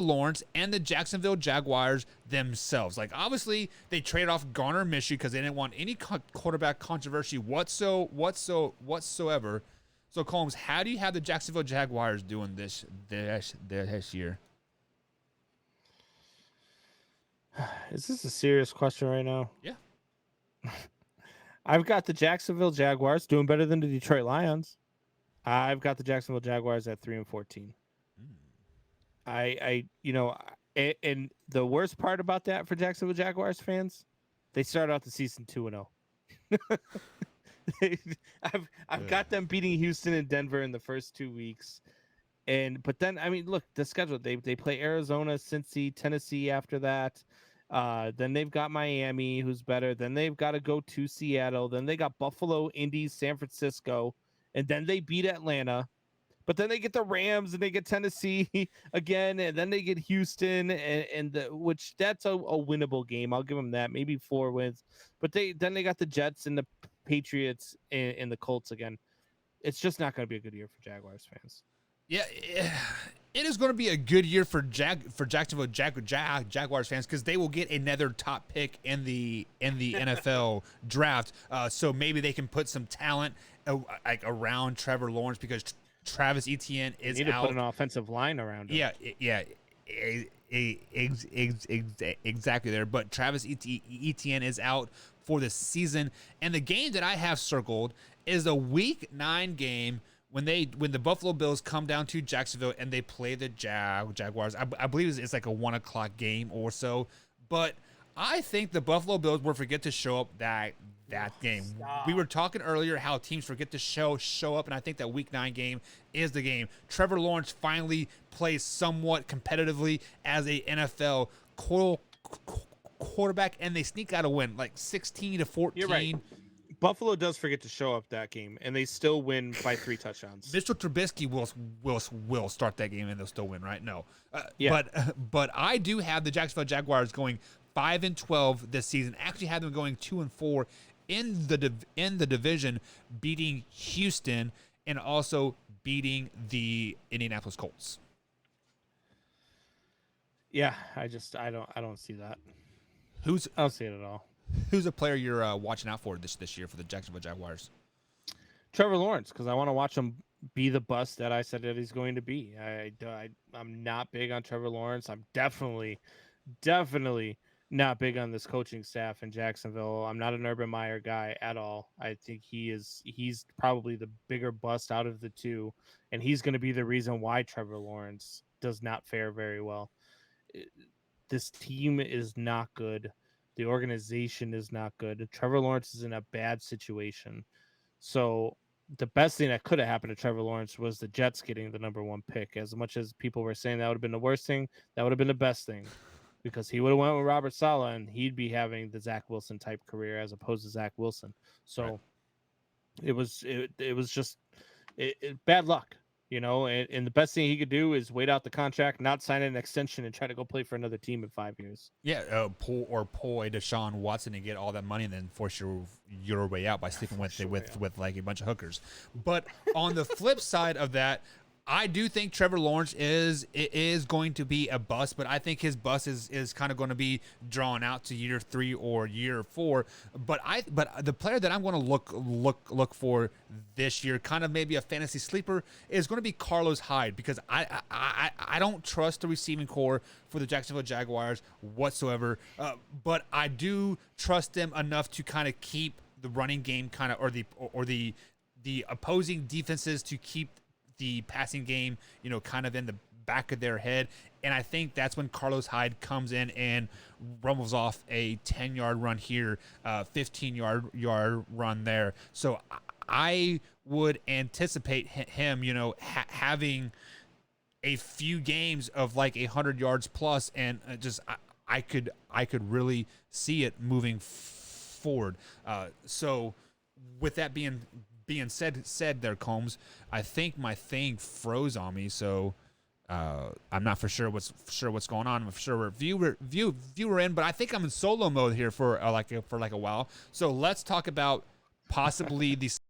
Lawrence and the Jacksonville Jaguars themselves. Like, obviously, they traded off Garner Minshew because they didn't want any quarterback controversy whatsoever. So, Combs, how do you have the Jacksonville Jaguars doing this year? Is this a serious question right now? Yeah. I've got the Jacksonville Jaguars doing better than the Detroit Lions. I've got the Jacksonville Jaguars at 3-14. And the worst part about that for Jacksonville Jaguars fans, they start out the season 2-0. I've got them beating Houston and Denver in the first 2 weeks. But then, I mean, look, the schedule, they play Arizona, Cincy, Tennessee after that. Then they've got Miami, who's better. Then they've got to go to Seattle. Then they got Buffalo, Indy, San Francisco. And then they beat Atlanta. But then they get the Rams and they get Tennessee again. And then they get Houston, which that's a winnable game. I'll give them that. Maybe 4 wins. But then they got the Jets and the Patriots and the Colts again. It's just not going to be a good year for Jaguars fans. Yeah, it is going to be a good year for Jacksonville Jaguars fans because they will get another top pick in the NFL draft. So maybe they can put some talent like around Trevor Lawrence because Travis Etienne is they need out. To put an offensive line around him. Yeah, exactly there. But Travis Etienne is out for the season, and the game that I have circled is a Week 9 game. When the Buffalo Bills come down to Jacksonville and they play the Jaguars, I believe it's like a 1:00 game or so. But I think the Buffalo Bills will forget to show up that game. Stop. We were talking earlier how teams forget to show up, and I think that Week 9 game is the game. Trevor Lawrence finally plays somewhat competitively as a NFL quarterback, and they sneak out a win, like 16-14. You're right. Buffalo does forget to show up that game, and they still win by 3 touchdowns. Mr. Trubisky will start that game, and they'll still win, right? No, yeah. But I do have the Jacksonville Jaguars going 5-12 this season. Actually, have them going 2-4 in the division, beating Houston and also beating the Indianapolis Colts. Yeah, I don't see that. I don't see it at all. Who's a player you're watching out for this year for the Jacksonville Jaguars? Trevor Lawrence, because I want to watch him be the bust that I said that he's going to be. I'm not big on Trevor Lawrence. I'm definitely not big on this coaching staff in Jacksonville. I'm not an Urban Meyer guy at all. I think he's probably the bigger bust out of the two, and he's going to be the reason why Trevor Lawrence does not fare very well. This team is not good. The organization is not good. Trevor Lawrence is in a bad situation. So the best thing that could have happened to Trevor Lawrence was the Jets getting the number 1 pick. As much as people were saying that would have been the worst thing, that would have been the best thing, because he would have went with Robert Saleh and he'd be having the Zach Wilson type career as opposed to Zach Wilson. So right. it was just bad luck. And the best thing he could do is wait out the contract, not sign an extension, and try to go play for another team in 5 years. Yeah, pull a Deshaun Watson and get all that money, and then force your way out by sleeping with like a bunch of hookers. But on the flip side of that, I do think Trevor Lawrence is going to be a bust, but I think his bust is kind of going to be drawn out to year 3 or year 4. But the player that I'm going to look for this year, kind of maybe a fantasy sleeper, is going to be Carlos Hyde, because I don't trust the receiving core for the Jacksonville Jaguars whatsoever. But I do trust them enough to kind of keep the running game kind of or the opposing defenses to keep the passing game, kind of in the back of their head. And I think that's when Carlos Hyde comes in and rumbles off a 10-yard run here, 15-yard run there. So I would anticipate him, having a few games of like 100 yards plus, and I could really see it moving forward. So with that being said there, Combs, I think my thing froze on me, so I'm not for sure what's going on. I'm for sure we're viewer in, but I think I'm in solo mode here for like a while. So let's talk about possibly the